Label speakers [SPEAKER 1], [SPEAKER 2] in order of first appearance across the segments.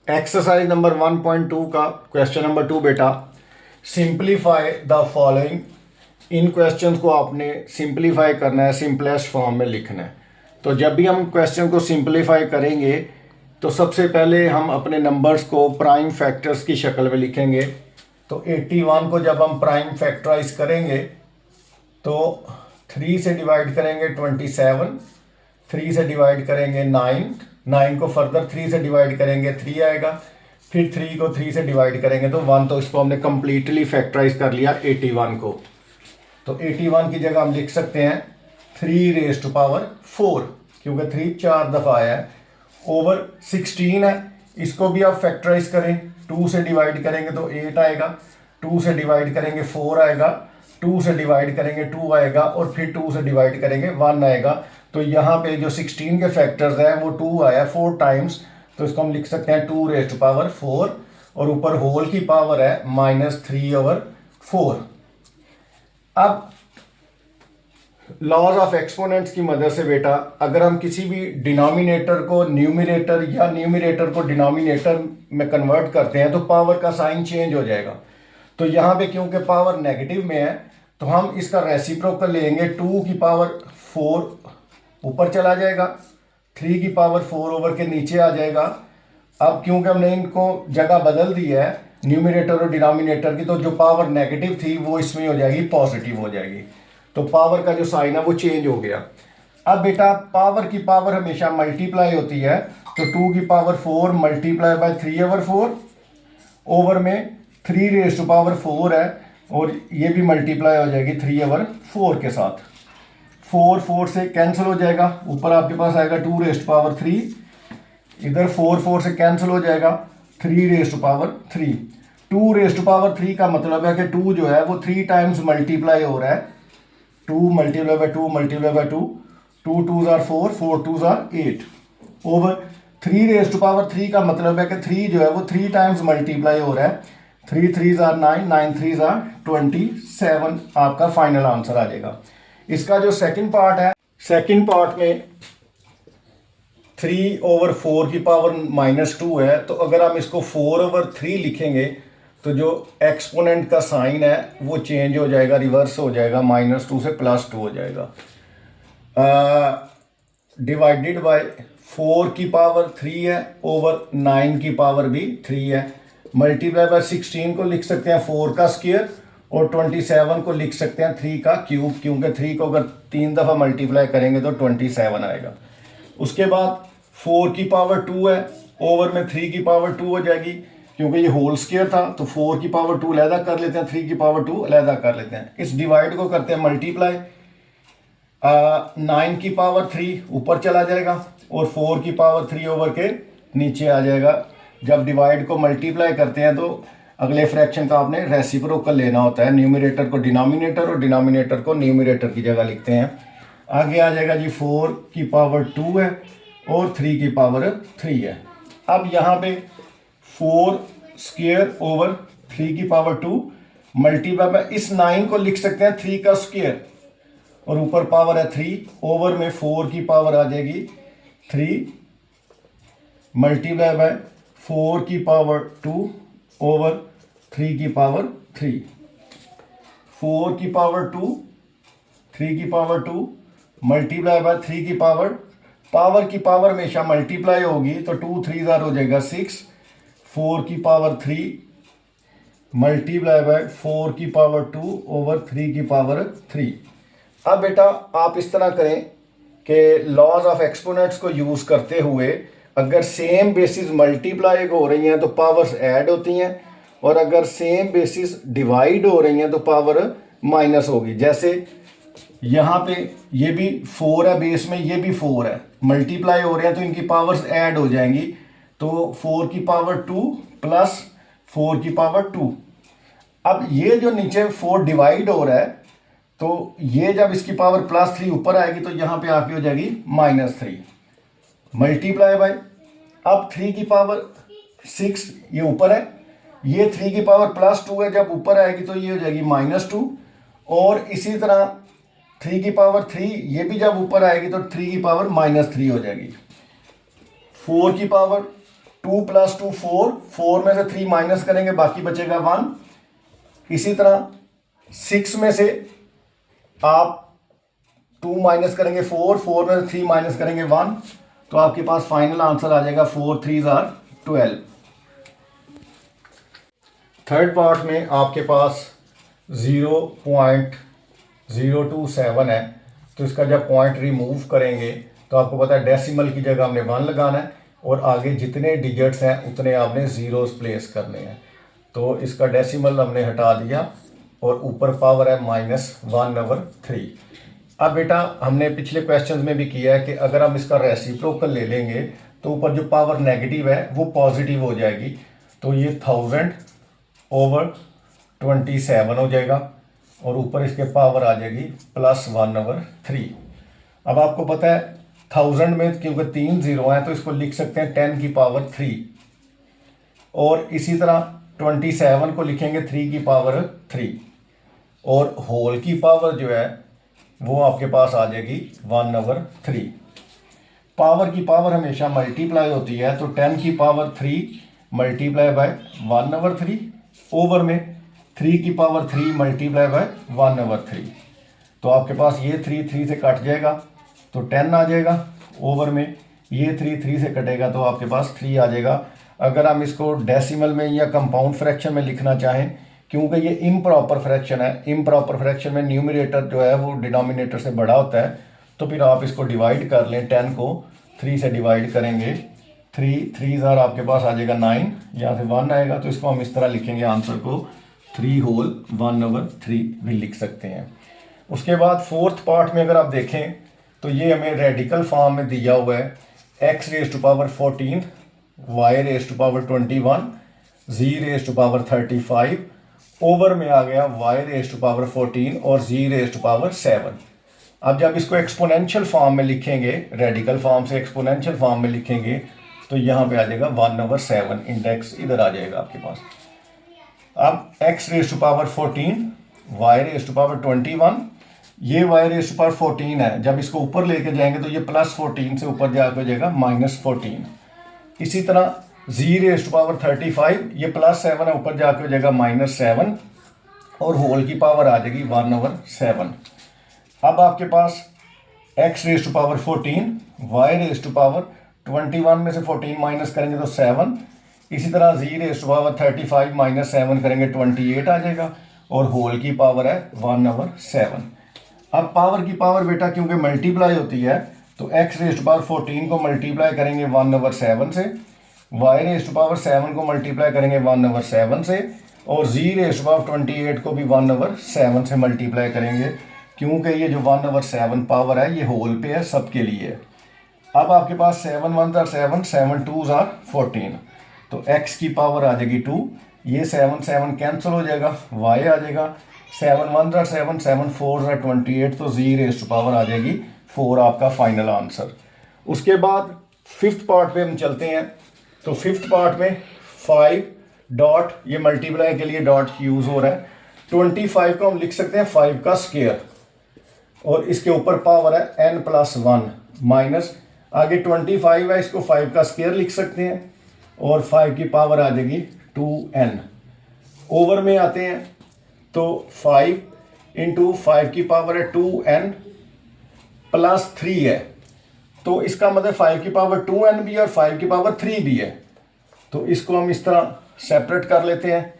[SPEAKER 1] Exercise number 1.2 का question number 2 बेटा, simplify the following. In questions को आपने सिंप्लीफाई करना है, सिंपलेस्ट फॉर्म में लिखना है। तो जब भी हम क्वेश्चन को सिंप्लीफाई करेंगे तो सबसे पहले हम अपने नंबर्स को प्राइम फैक्टर्स की शक्ल में लिखेंगे। तो 81 को जब हम प्राइम फैक्टराइज करेंगे तो 3 से डिवाइड करेंगे 27, 3 से डिवाइड करेंगे 9, 9 को फर्दर 3 से डिवाइड करेंगे 3 आएगा, फिर 3 को 3 से डिवाइड करेंगे तो 1। तो इसको हमने कंप्लीटली फैक्टराइज कर लिया 81 को। तो 81 की जगह हम लिख सकते हैं 3 रेज़ टू पावर 4, क्योंकि 3 4 दफ़ा आया है, ओवर 16 है। इसको भी आप फैक्टराइज करें, 2 से डिवाइड करेंगे तो 8 आएगा, 2 से डिवाइड करेंगे 4 आएगा, 2 से डिवाइड करेंगे 2 आएगा, और फिर 2 से डिवाइड करेंगे 1 आएगा। तो यहाँ पे जो 16 के फैक्टर्स हैं वो 2 आया 4 टाइम्स, तो इसको हम लिख सकते हैं 2 रेज़ टू पावर 4, और ऊपर होल की पावर है -3/4। अब लॉज ऑफ एक्सपोनेंट्स की मदद से बेटा, अगर हम किसी भी डिनोमिनेटर को न्यूमरेटर या न्यूमरेटर को डिनोमिनेटर में कन्वर्ट करते हैं तो पावर का साइन चेंज हो जाएगा। तो यहाँ पे क्योंकि पावर नेगेटिव में है तो हम इसका रेसिप्रोकल लेंगे, 2 की पावर 4 ऊपर चला जाएगा, 3 की पावर 4 ओवर के नीचे आ जाएगा। अब क्योंकि हमने इनको जगह बदल दी है न्यूमरेटर और डिनोमिनेटर की, तो जो पावर नेगेटिव थी वो इसमें हो जाएगी पॉजिटिव हो जाएगी। तो पावर का जो साइन है वो चेंज हो गया। अब बेटा पावर की पावर हमेशा मल्टीप्लाई होती है, तो 2 की पावर 4 मल्टीप्लाई बाय 3/4 ओवर में 3 रेज़ टू पावर 4 है, और ये भी मल्टीप्लाई हो जाएगी 3/4 के साथ। 4 4 से कैंसिल हो जाएगा, ऊपर आपके पास आएगा 2 रेज़ टू पावर 3, इधर 4 4 से कैंसिल हो जाएगा 3 raise to power 3। 2 raise to power 3 का मतलब है कि 2 जो है वो 3 टाइम्स मल्टीप्लाई हो रहा है, 2 multiply by 2 multiply by 2, 2 2s are 4, 4 2s are 8 over 3 raise to power 3 का मतलब है कि 3 जो है वो 3 टाइम्स मल्टीप्लाई हो रहा है, 3 3s are 9, 9 3s are 27। आपका फाइनल आंसर आ जाएगा। इसका जो सेकंड पार्ट है, सेकंड पार्ट में 3/4 की पावर -2 है, तो अगर हम इसको 4/3 लिखेंगे तो जो एक्सपोनेंट का साइन है वो चेंज हो जाएगा, रिवर्स हो जाएगा, -2 से +2 हो जाएगा। डिवाइडेड बाय 4 की पावर 3 है ओवर 9 की पावर भी 3 है, मल्टीप्लाई बाय 16 को लिख सकते हैं 4 का स्क्वायर, और 27 को लिख सकते हैं 3 का क्यूब, क्योंकि 3 को अगर 3 दफ़ा मल्टीप्लाई करेंगे तो 27 आएगा। उसके बाद 4 की पावर 2 है, ओवर में 3 की पावर 2 हो जाएगी, क्योंकि ये होल स्क्वायर था तो 4 की पावर 2 अलहदा कर लेते हैं, 3 की पावर 2 अलहदा कर लेते हैं। इस डिवाइड को करते हैं मल्टीप्लाई, 9 की पावर 3 ऊपर चला जाएगा और 4 की पावर 3 ओवर के नीचे आ जाएगा। जब डिवाइड को मल्टीप्लाई करते हैं तो अगले फ्रैक्शन का आपने रेसिप्रोकल लेना होता है, न्यूमरेटर को डिनोमिनेटर और डिनोमिनेटर को न्यूमरेटर की जगह लिखते हैं। आगे आ जाएगा जी 4 की पावर 2 है और 3 की पावर 3 है। अब यहाँ पे 4 स्क्वायर ओवर 3 की पावर 2 मल्टीप्लाई बाय, इस 9 को लिख सकते हैं 3 का स्क्वायर, और ऊपर पावर है 3, ओवर में 4 की पावर आ जाएगी 3 मल्टीप्लाई बाय 4 की पावर 2 ओवर 3 की पावर 3, 4 की पावर 2, 3 की पावर 2 मल्टीप्लाई बाय 3 की पावर की पावर हमेशा मल्टीप्लाई होगी, तो 2 3 हो जाएगा 6, 4 की पावर 3 मल्टीप्लाई बाय 4 की पावर 2 ओवर 3 की पावर 3। अब बेटा आप इस तरह करें कि लॉज ऑफ एक्सपोनेंट्स को यूज़ करते हुए अगर सेम बेसिस मल्टीप्लाई हो रही हैं तो पावर्स ऐड होती हैं, और अगर सेम बेसिस डिवाइड हो रही हैं तो पावर माइनस होगी। जैसे यहाँ पे ये भी 4 है बेस में, ये भी 4 है, मल्टीप्लाई हो रहे हैं तो इनकी पावर्स ऐड हो जाएंगी, तो 4 की पावर 2 प्लस 4 की पावर 2। अब ये जो नीचे 4 डिवाइड हो रहा है तो ये जब इसकी पावर +3 ऊपर आएगी तो यहाँ पे आके हो जाएगी -3 मल्टीप्लाई बाय, अब 3 की पावर 6 ये ऊपर है, ये 3 की पावर +2 है, जब ऊपर आएगी तो ये हो जाएगी -2, और इसी तरह 3 की पावर 3 ये भी जब ऊपर आएगी तो 3 की पावर -3 हो जाएगी। 4 की पावर 2 + 2 4, 4 में से 3 माइनस करेंगे बाकी बचेगा 1। इसी तरह 6 में से आप 2 माइनस करेंगे 4, 4 में से 3 माइनस करेंगे 1, तो आपके पास फाइनल आंसर आ जाएगा 4 3 12। थर्ड पार्ट में आपके पास 0.027 है, तो इसका जब पॉइंट रिमूव करेंगे तो आपको पता है डेसिमल की जगह हमने 1 लगाना है और आगे जितने डिजिट्स हैं उतने आपने ज़ीरोस प्लेस करने हैं। तो इसका डेसिमल हमने हटा दिया और ऊपर पावर है -1/3। अब बेटा हमने पिछले क्वेश्चंस में भी किया है कि अगर हम इसका रेसिप्रोकल ले लेंगे तो ऊपर जो पावर नेगेटिव है वो पॉजिटिव हो जाएगी, तो ये 1000/27 हो जाएगा और ऊपर इसके पावर आ जाएगी +1/3। अब आपको पता है 1000 में क्योंकि 3 0 हैं तो इसको लिख सकते हैं 10⁻3, और इसी तरह 27 को लिखेंगे 3⁻3, और होल की पावर जो है वो आपके पास आ जाएगी 1/3। पावर की पावर हमेशा मल्टीप्लाई होती है, तो 10⁻3 मल्टीप्लाई बाय 1/3 ओवर में 3⁻3 मल्टीप्लाई बाय 1/3। तो आपके पास ये 3 से कट जाएगा तो 10 आ जाएगा, ओवर में ये 3 से कटेगा तो आपके पास 3 आ जाएगा। अगर हम इसको डेसिमल में या कंपाउंड फ्रैक्शन में लिखना चाहें, क्योंकि ये इम्प्रॉपर फ्रैक्शन है, इम्प्रॉपर फ्रैक्शन में न्यूमरेटर जो है वो डिनोमिनेटर से बड़ा होता है, तो फिर आप इसको डिवाइड कर लें। 10 को 3 से डिवाइड करेंगे, 3 आपके पास आ जाएगा 9, यहाँ से 1 आएगा, तो इसको हम इस तरह लिखेंगे आंसर को 3 होल 1/3 भी लिख सकते हैं। उसके बाद फोर्थ पार्ट में अगर आप देखें तो ये हमें रेडिकल फॉर्म में दिया हुआ है x⁻14, y⁻21, z⁻35, ओवर में आ गया y⁻14 और z⁻7। अब जब इसको एक्सपोनेंशियल फॉर्म में लिखेंगे, रेडिकल फॉर्म से एक्सपोनेंशियल फॉर्म में लिखेंगे, तो यहाँ पे आ जाएगा 1/7, इंडेक्स इधर आ जाएगा आपके पास। अब x⁻14, y⁻21, ये y⁻14 है, जब इसको ऊपर लेके जाएंगे तो ये +14 से ऊपर जाकर हो जाएगा -14। इसी तरह z⁻35, ये +7 है, ऊपर जाकर हो जाएगा -7, और होल की पावर आ जाएगी 1/7। अब आपके पास x⁻14, y⁻21 में से 14 माइनस करेंगे तो 7, इसी तरह z⁻35 -7 करेंगे 28 आ जाएगा, और होल की पावर है 1/7। अब पावर की पावर बेटा क्योंकि मल्टीप्लाई होती है, तो x⁻14 को मल्टीप्लाई करेंगे 1/7 से, y⁻7 को मल्टीप्लाई करेंगे 1/7 से, और z⁻28 को भी 1/7 से मल्टीप्लाई करेंगे, क्योंकि ये जो 1/7 पावर है ये होल पे है, सबके लिए। अब आपके पास 7 1 7, 7 2 14, तो x की पावर आ जाएगी 2, ये 7 7 कैंसिल हो जाएगा, y आ जाएगा, 7 1 7, 7 4 28, तो z⁻ आ जाएगी 4 आपका फाइनल आंसर। उसके बाद फिफ्थ पार्ट पे हम चलते हैं, तो फिफ्थ पार्ट में 5 डॉट, ये मल्टीप्लाई के लिए डॉट यूज हो रहा है, 25 को हम लिख सकते हैं 5 का स्क्वायर, और इसके ऊपर पावर है n+1 माइनस, आगे 25 है, इसको 5 का स्क्वायर लिख सकते हैं, और 5 की पावर आ जाएगी 2n। ओवर में आते हैं तो 5 × 5 की पावर है 2n +3 है, तो इसका मतलब 5 की पावर 2n भी है और 5 की पावर 3 भी है, तो इसको हम इस तरह सेपरेट कर लेते हैं।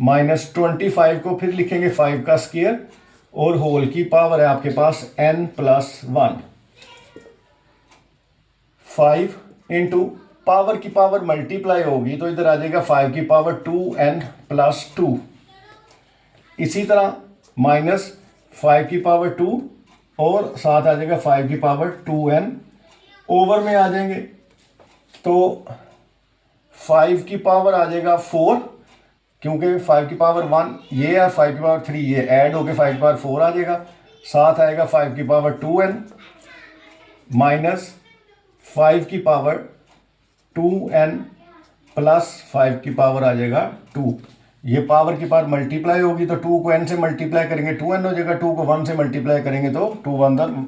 [SPEAKER 1] -25 को फिर लिखेंगे 5 का स्क्वायर, और होल की पावर है आपके पास n+1। 5 × पावर की पावर मल्टीप्लाई होगी तो इधर आ जाएगा 5 की पावर 2n+2, इसी तरह -5 की पावर 2 और साथ आ जाएगा 5 की पावर 2n, ओवर में आ जाएंगे तो 5 की पावर आ जाएगा 4, क्योंकि 5 की पावर 1 ये है, 5 की पावर 3 ये, ऐड होके 5 की पावर 4 आ जाएगा, साथ आएगा 5 की पावर 2n -5 की पावर 2n +5 की पावर आ जाएगा 2। ये पावर की पावर मल्टीप्लाई होगी तो 2 को n से मल्टीप्लाई करेंगे 2n हो जाएगा, 2 को 1 से मल्टीप्लाई करेंगे तो 2 1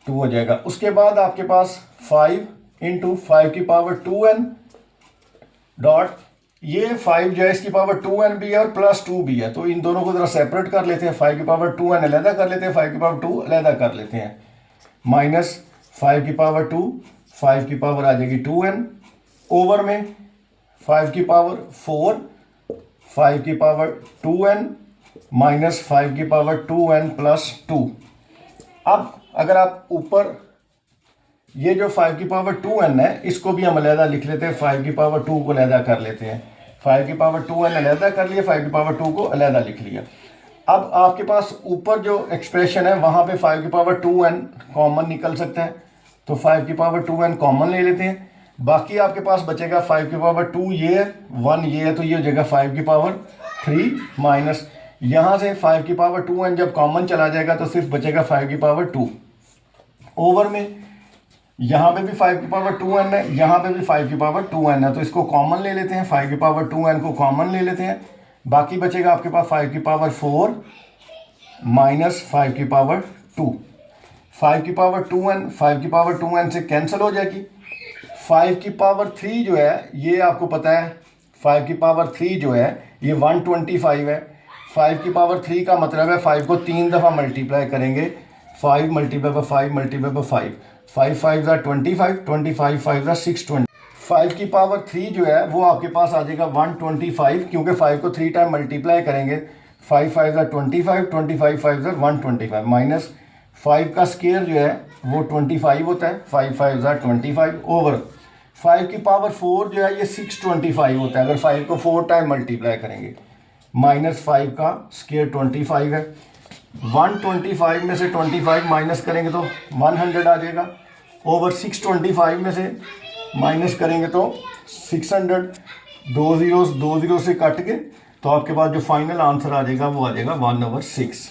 [SPEAKER 1] 2 हो जाएगा। उसके बाद आपके पास 5 × 5 की पावर 2n डॉट ये 5 जो है इसकी पावर 2n भी है और प्लस 2 भी है, तो इन दोनों को ज़रा सेपरेट कर लेते हैं। 5 की पावर 2n अलहदा कर लेते हैं, 5 की पावर 2 अलहदा कर लेते हैं। माइनस 5 की पावर 2, 5 की पावर आ जाएगी 2n ओवर में 5 की पावर 4, 5 की पावर 2n माइनस 5 की पावर 2n प्लस 2। अब अगर आप ऊपर ये जो 5 की पावर 2n है इसको भी हम अलहदा लिख लेते हैं, 5 की पावर 2 को अलहदा कर लेते हैं। 5 की पावर 2n अलहदा कर लिया, 5 की पावर 2 को अलहदा लिख लिया। अब आपके पास ऊपर जो एक्सप्रेशन है वहाँ पे 5 की पावर 2n कॉमन निकल सकता है, तो 5 की पावर 2n कॉमन ले लेते हैं। बाकी आपके पास बचेगा 5 की पावर 2 ये है, 1 ये है, तो ये हो जाएगा 5 की पावर 3 माइनस यहाँ से 5 की पावर 2n जब कॉमन चला जाएगा तो सिर्फ बचेगा 5 की पावर 2 ओवर में यहाँ पे भी 5 की पावर 2n है, यहाँ पे भी 5 की पावर 2n है, तो इसको कॉमन ले लेते हैं। 5 की पावर 2n को कॉमन ले लेते हैं, बाकी बचेगा आपके पास 5 की पावर 4 माइनस 5 की पावर 2। 5 की पावर 2n 5 की पावर 2n से कैंसिल हो जाएगी। 5 की पावर 3 जो है ये आपको पता है, 5 की पावर 3 जो है ये 125 है। 5 की पावर 3 का मतलब है 5 को 3 दफ़ा मल्टीप्लाई करेंगे, 5 मल्टीप्लाई बाई 5 मल्टीप्लाई बाई 5, 5 5 ज़ा 25, 25 5 ज़ा 620। 5 की पावर 3 जो है वो आपके पास आ जाएगा 125, क्योंकि 5 को 3 टाइम मल्टीप्लाई करेंगे। 5 5 ज़ा 25, 25 5 ज़ा 125 माइनस 5 का स्केयर जो है वो 25 होता है, 5 5 ज़ा 25 ओवर 5 की पावर 4 जो है ये 625 होता है अगर 5 को 4 टाइम मल्टीप्लाई करेंगे, माइनस 5 का स्केयर 25 है। 125 में से 25 माइनस करेंगे तो 100 आ जाएगा, ओवर 625 में से माइनस करेंगे तो 600, 2 जीरो से कट के, तो आपके पास जो फाइनल आंसर आ जाएगा वो आ जाएगा 1/6।